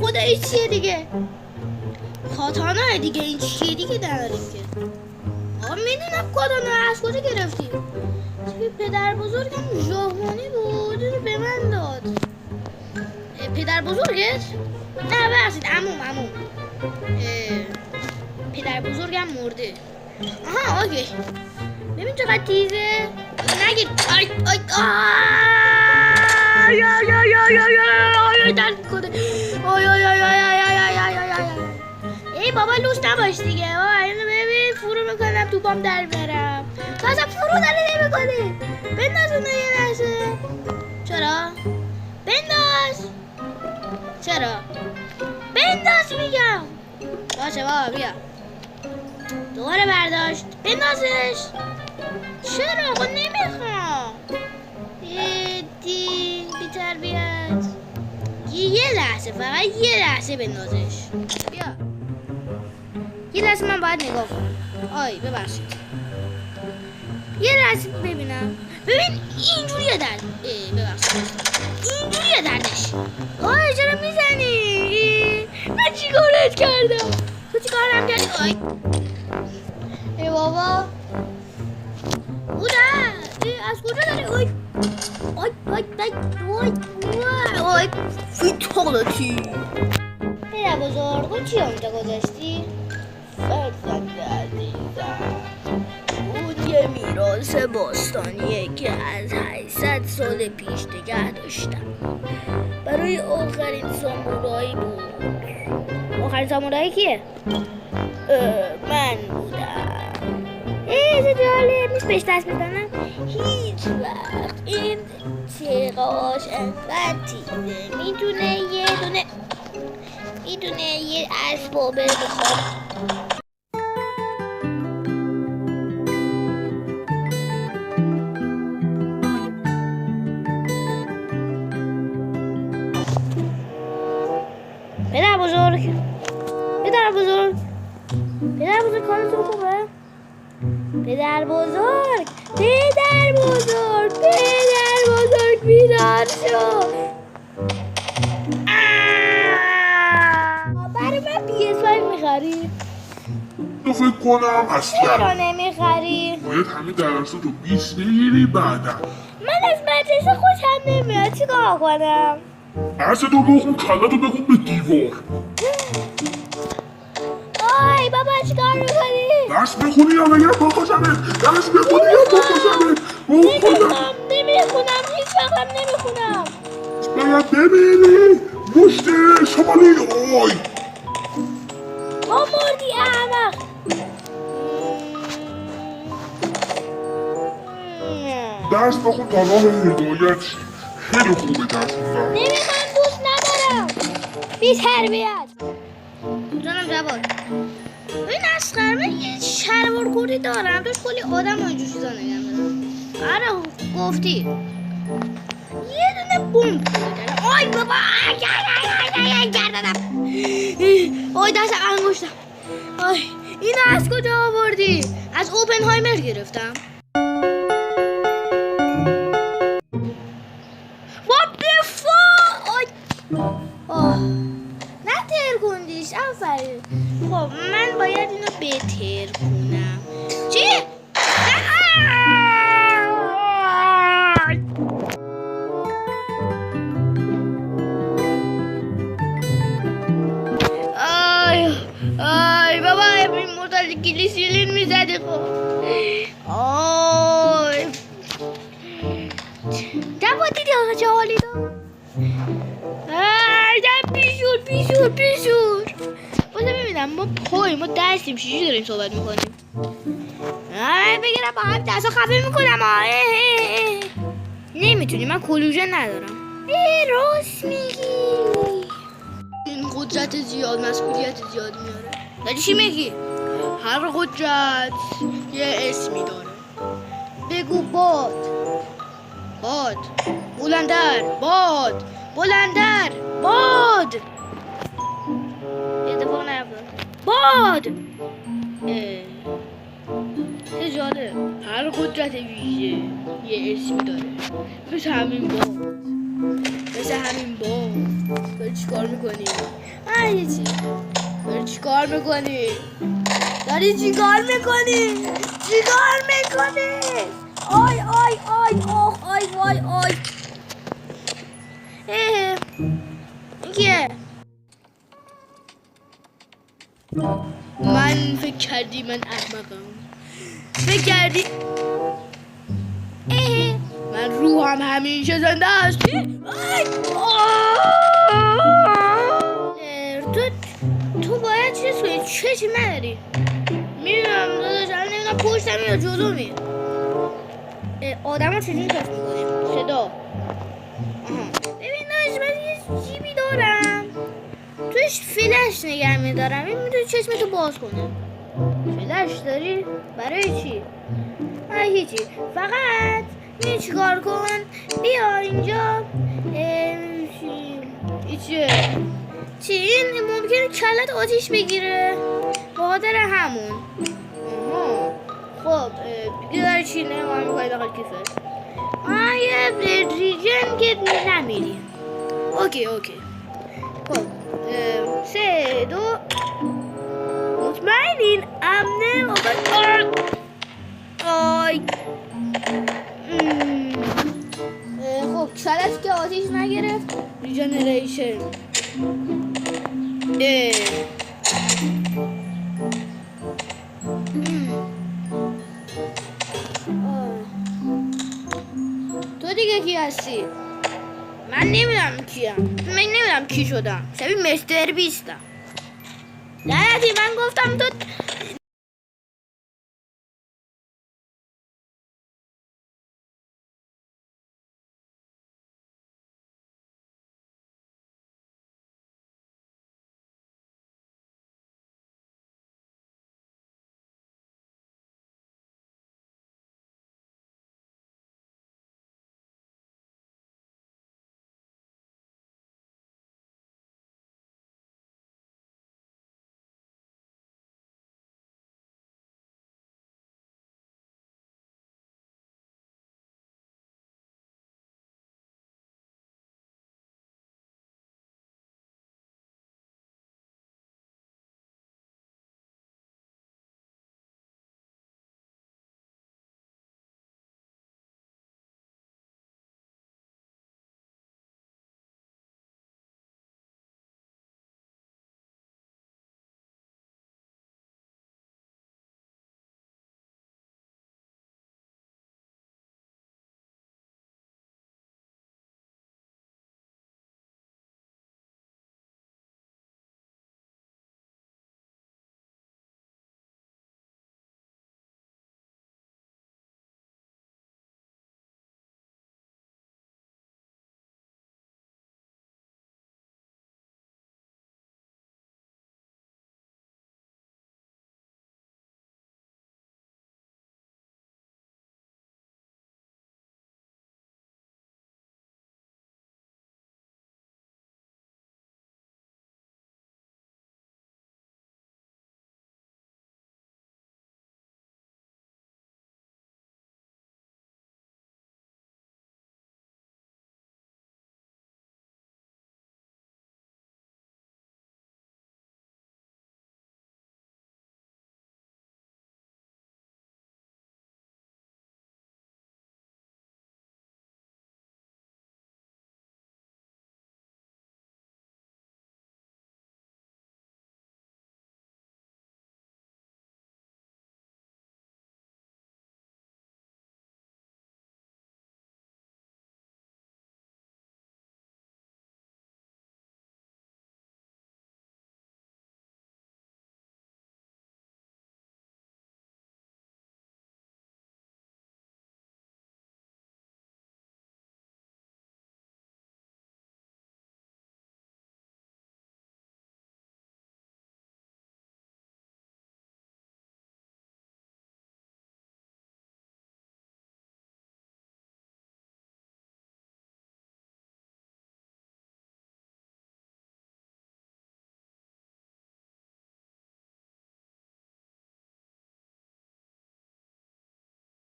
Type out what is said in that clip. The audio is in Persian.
خدا این چیه دیگه؟ کاتانا دیگه، این چیه دیگه داریم که؟ آقا میدونم کاتانا از کجا گرفتی؟ پدر بزرگم ژاپنی بود، اینو به من داد. پدر بزرگت؟ نه ببخشید عموم. پدر بزرگم مرده. آها اوکی. ببین چقدر تیزه. نگید. آی درد کنه. ای بابا لوس نباش دیگه. بابا اینو ببین فرو میکنم تو بام در برم. بازم فرو داره نمیکنه. بنداز اونو یه لحظه. چرا؟ بنداز. چرا؟ بنداز میگم. باشه بابا بیا. دوباره برداشت. بندازش. چرا؟ خب نمیخوام. بی تربیت. یه لحظه، فقط یه لحظه بندازش. بیا. یه لحظه من باید نگاه کنم. آی ببخشید. یه لحظه ببینم. ببین اینجوریه درد. ببخشید. اینجوریه دردش. آی چرا میزنی؟ من چی کارت کردم؟ تو چی کارم کردی؟ آی ای بابا بوده از کجا داری؟ آی فیتالتی. پدر بزرگ چی اونجا گذاشتی؟ فرزند عزیزم، اون یه میراث باستانیه که از 800 سال پیش نگه داشتم. برای آخرین سامورایی بود. آخرین سامورایی کیه؟ من بودم. چه جالب. نیست بهش دست بزنم؟ هیچ وقت. این چقاش انقدر تیزه میتونه یه اسبابه بخواب. پدر بزرگ کارتون خوبه؟ پدر بزرگ بیدار شو. برای من PS5 میخری؟ تو فکر کنم اصلا چرا نمیخری؟ باید همین درساتو 20 بگیری بعدا. من از مدرسه خوشم نمیاد، چیکار کنم؟ درستو بخون، کلاتو بخون به دیوار. آی بابا چیکار میکنی؟ درس بخونی یا بگم بخوشمت. درس بخونی یا بخوشمت. نمیخونم هیچ وقتم نمیخونم. باید ببینی مشت شمالی. آی ما مردی احمق. درس بخون تا راه هدایت شی. خیلی خوبه درس خوندن. نمیخوام، دوست ندارم. بی تربیت. جانم جواد. این اسخر من یه شلوار کوری دارم، توش کلی آدم و اینجور چیزا نگم بدم. آره گفتی یه دونه بمب بودن. آی بابا گردنم. آی دستم انگشتم. آی اینو از کجا آوردی؟ از اوپنهایمر گرفتم. What the fuck؟ آی نه تر کندیش. آفرین. خب من باید اینو بهتر کنم. چی؟ آی بابا این موتور گلیسیرین میزده. خب آی جواد دیدی آقا چه حالی دار؟ پیشور بازم ببینم ما دستیم چیزی داریم صحبت میکنیم. بگیرم با هم دست خفه میکنم. نمیتونی، من کلوژن ندارم. راست میگی. این قدرت زیاد مسئولیت زیاد میاره. داری چی میگی؟ هر قدرت یه اسمی داره. بگو باد. بلندر. باد. اتفاق نیفتاد. باد. چه جالب. هر قدرت ویژه یه اسمی داره. مثل همین باد. داری چیکار میکنی؟ هیچی. داری چی کار میکنی؟ آی آی وای آی. کیه؟ من فکر کردی من احمقم. فکر کردی من روحم همیشه زنده است. تو باید چیز کنی. چشم نداری. میدونم داداش، الان نمیدونم پشتم یا جلو می. آدم ها چجوری کش میکنیم؟ صدا. ببین داداش، من یه جیبی دارم توش فلش نگه میدارم. این میتونی چشمتو باز کنه. فلش داری؟ برای چی؟ هیچی. فقط می چیکار کن؟ بیا اینجا. چی این ممکنه کلت آتیش بگیره. بخاطر همون. خب دیگه داری چی نمیم میکنی داخل کیفت. یه ریجن که نمیری. اوکی. خب 3 2 مطمئنین امنه. آی خب کلت که آتیش نگرفت. ریجنریشن. تو دیگه کی هستی؟ من نمیدونم کیم. من نمیدونم کی شدم. شبیه مستر بیستم. لعنتی من گفتم تو